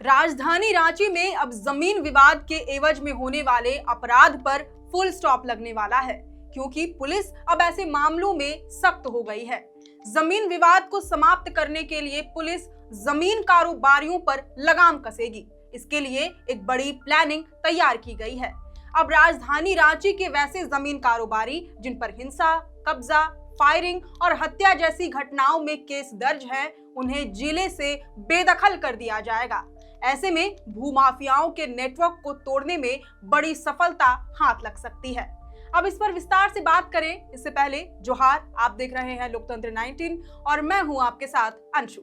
राजधानी रांची में अब जमीन विवाद के एवज में होने वाले अपराध पर फुल स्टॉप लगने वाला है, क्योंकि पुलिस अब ऐसे मामलों में सख्त हो गई है। जमीन विवाद को समाप्त करने के लिए पुलिस जमीन कारोबारियों पर लगाम कसेगी। इसके लिए एक बड़ी प्लानिंग तैयार की गई है। अब राजधानी रांची के वैसे जमीन कारोबारी जिन पर हिंसा, कब्जा, फायरिंग और हत्या जैसी घटनाओं में केस दर्ज हैं, उन्हें जिले से बेदखल कर दिया जाएगा। ऐसे में भूमाफियाओं के नेटवर्क को तोड़ने में बड़ी सफलता हाथ लग सकती है। अब इस पर विस्तार से बात करें इससे पहले जोहार, आप देख रहे हैं लोकतंत्र 19 और मैं हूं आपके साथ अंशु।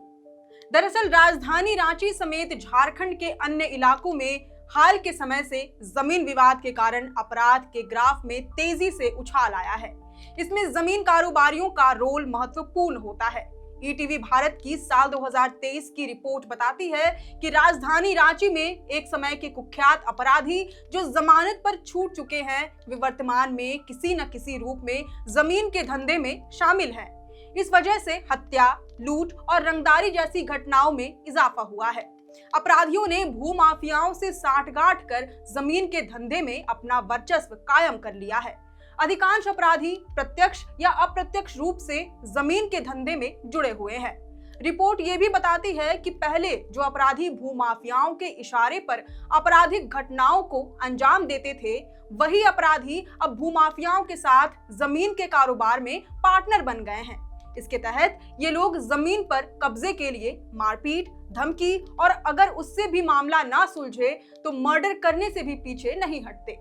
दरअसल राजधानी रांची समेत झारखंड के अन्य इलाकों में हाल के समय से जमीन विवाद के कारण अपराध के ग्राफ में तेजी से उछाल आया है। इसमें जमीन कारोबारियों का रोल महत्वपूर्ण होता है। ईटीवी भारत की साल 2023 की रिपोर्ट बताती है कि राजधानी रांची में एक समय के कुख्यात अपराधी जो जमानत पर छूट चुके हैं, वे वर्तमान में किसी न किसी रूप में जमीन के धंधे में शामिल हैं। इस वजह से हत्या, लूट और रंगदारी जैसी घटनाओं में इजाफा हुआ है। अपराधियों ने भूमाफियाओं से सांठगांठ कर जमीन के धंधे में अपना वर्चस्व कायम कर लिया है। अधिकांश अपराधी प्रत्यक्ष या अप्रत्यक्ष रूप से जमीन के धंधे में जुड़े हुए हैं। रिपोर्ट ये भी बताती है कि पहले जो अपराधी भूमाफियाओं के इशारे पर आपराधिक घटनाओं को अंजाम देते थे, वही अपराधी अब भूमाफियाओं के साथ जमीन के कारोबार में पार्टनर बन गए हैं। इसके तहत ये लोग जमीन पर कब्जे के लिए मारपीट, धमकी और अगर उससे भी मामला ना सुलझे तो मर्डर करने से भी पीछे नहीं हटते।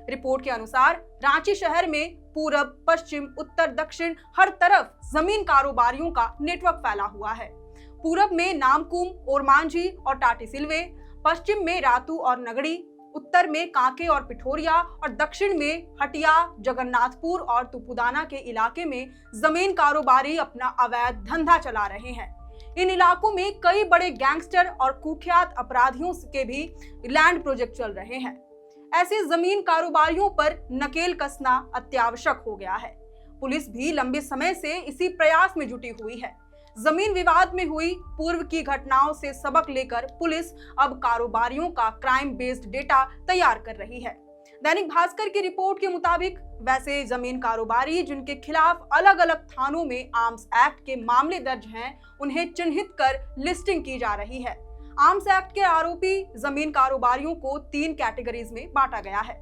रिपोर्ट के अनुसार रांची शहर में पूरब, पश्चिम, उत्तर, दक्षिण हर तरफ जमीन कारोबारियों का नेटवर्क फैला हुआ है। पूरब में नामकुम, ओरमांझी और टाटी सिलवे, पश्चिम में रातू और नगड़ी, उत्तर में कांके और पिठोरिया और दक्षिण में हटिया, जगन्नाथपुर और तुपुदाना के इलाके में जमीन कारोबारी अपना अवैध धंधा चला रहे हैं। इन इलाकों में कई बड़े गैंगस्टर और कुख्यात अपराधियों के भी लैंड प्रोजेक्ट चल रहे हैं। ऐसे जमीन कारोबारियों पर नकेल कसना अत्यावश्यक हो गया है। पुलिस भी लंबे समय से इसी प्रयास में जुटी हुई है। जमीन विवाद में हुई पूर्व की घटनाओं से सबक लेकर पुलिस अब कारोबारियों का क्राइम बेस्ड डेटा तैयार कर रही है। दैनिक भास्कर की रिपोर्ट के मुताबिक वैसे जमीन कारोबारी जिनके खिलाफ अलग अलग थानों में आर्म्स एक्ट के मामले दर्ज हैं, उन्हें चिन्हित कर लिस्टिंग की जा रही है। आर्म्स एक्ट के आरोपी जमीन कारोबारियों को 3 कैटेगरीज में बांटा गया है।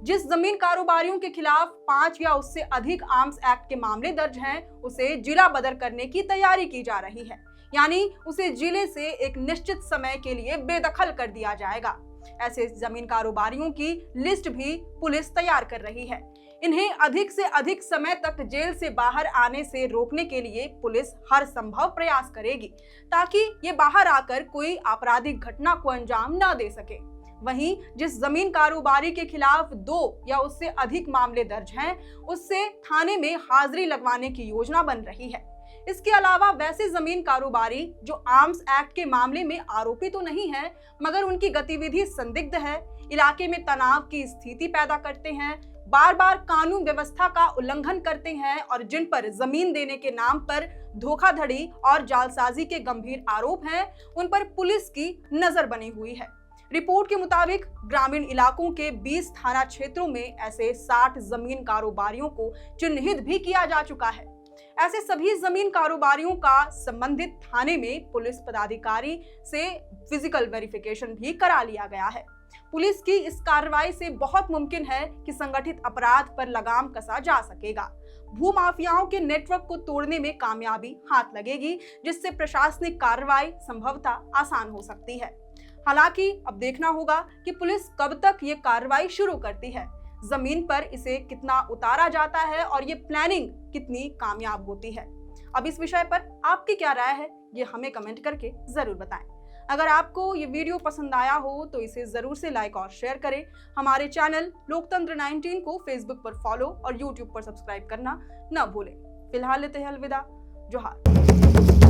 जिस जमीन कारोबारियों के खिलाफ 5 या उससे अधिक आर्म्स एक्ट के मामले दर्ज हैं, उसे जिला बदर करने की तैयारी की जा रही है, यानी उसे जिले से एक निश्चित समय के लिए बेदखल कर दिया जाएगा। ऐसे जमीन कारोबारियों की लिस्ट भी पुलिस तैयार कर रही है। इन्हें अधिक से अधिक समय तक जेल से बाहर आने से रोकने के लिए पुलिस हर संभव प्रयास करेगी, ताकि ये बाहर आकर कोई आपराधिक घटना को अंजाम न दे सके। वहीं जिस जमीन कारोबारी के खिलाफ 2 या उससे अधिक मामले दर्ज हैं, उससे थाने में हाजिरी लगवाने की योजना बन रही है। इसके अलावा वैसे जमीन कारोबारी जो आर्म्स एक्ट के मामले में आरोपी तो नहीं है, मगर उनकी गतिविधि संदिग्ध है, इलाके में तनाव की स्थिति पैदा करते हैं, बार बार कानून व्यवस्था का उल्लंघन करते हैं और जिन पर जमीन देने के नाम पर धोखाधड़ी और जालसाजी के गंभीर आरोप हैं, उन पर पुलिस की नजर बनी हुई है। रिपोर्ट के मुताबिक ग्रामीण इलाकों के 20 थाना क्षेत्रों में ऐसे 60 जमीन कारोबारियों को चिन्हित भी किया जा चुका है। ऐसे सभी जमीन कारोबारियों का संबंधित थाने में पुलिस पदाधिकारी से फिजिकल वेरिफिकेशन भी करा लिया गया है। पुलिस की इस कार्रवाई से बहुत मुमकिन है कि संगठित अपराध पर लगाम कसा जा सकेगा। भूमाफियाओं के नेटवर्क को तोड़ने में कामयाबी हाथ लगेगी, जिससे प्रशासनिक कार्रवाई संभवतः आसान हो सकती है। हालांकि अब देखना होगा कि पुलिस कब तक ये कार्रवाई शुरू करती है, जमीन पर इसे कितना उतारा जाता है और ये प्लानिंग कितनी कामयाब होती है। अब इस विषय पर आपकी क्या राय है, ये हमें कमेंट करके जरूर बताएं। अगर आपको ये वीडियो पसंद आया हो तो इसे जरूर से लाइक और शेयर करें। हमारे चैनल लोकतंत्र 19 को फेसबुक पर फॉलो और यूट्यूब पर सब्सक्राइब करना न भूलें। फिलहाल लेते हैं अलविदा। जोहार।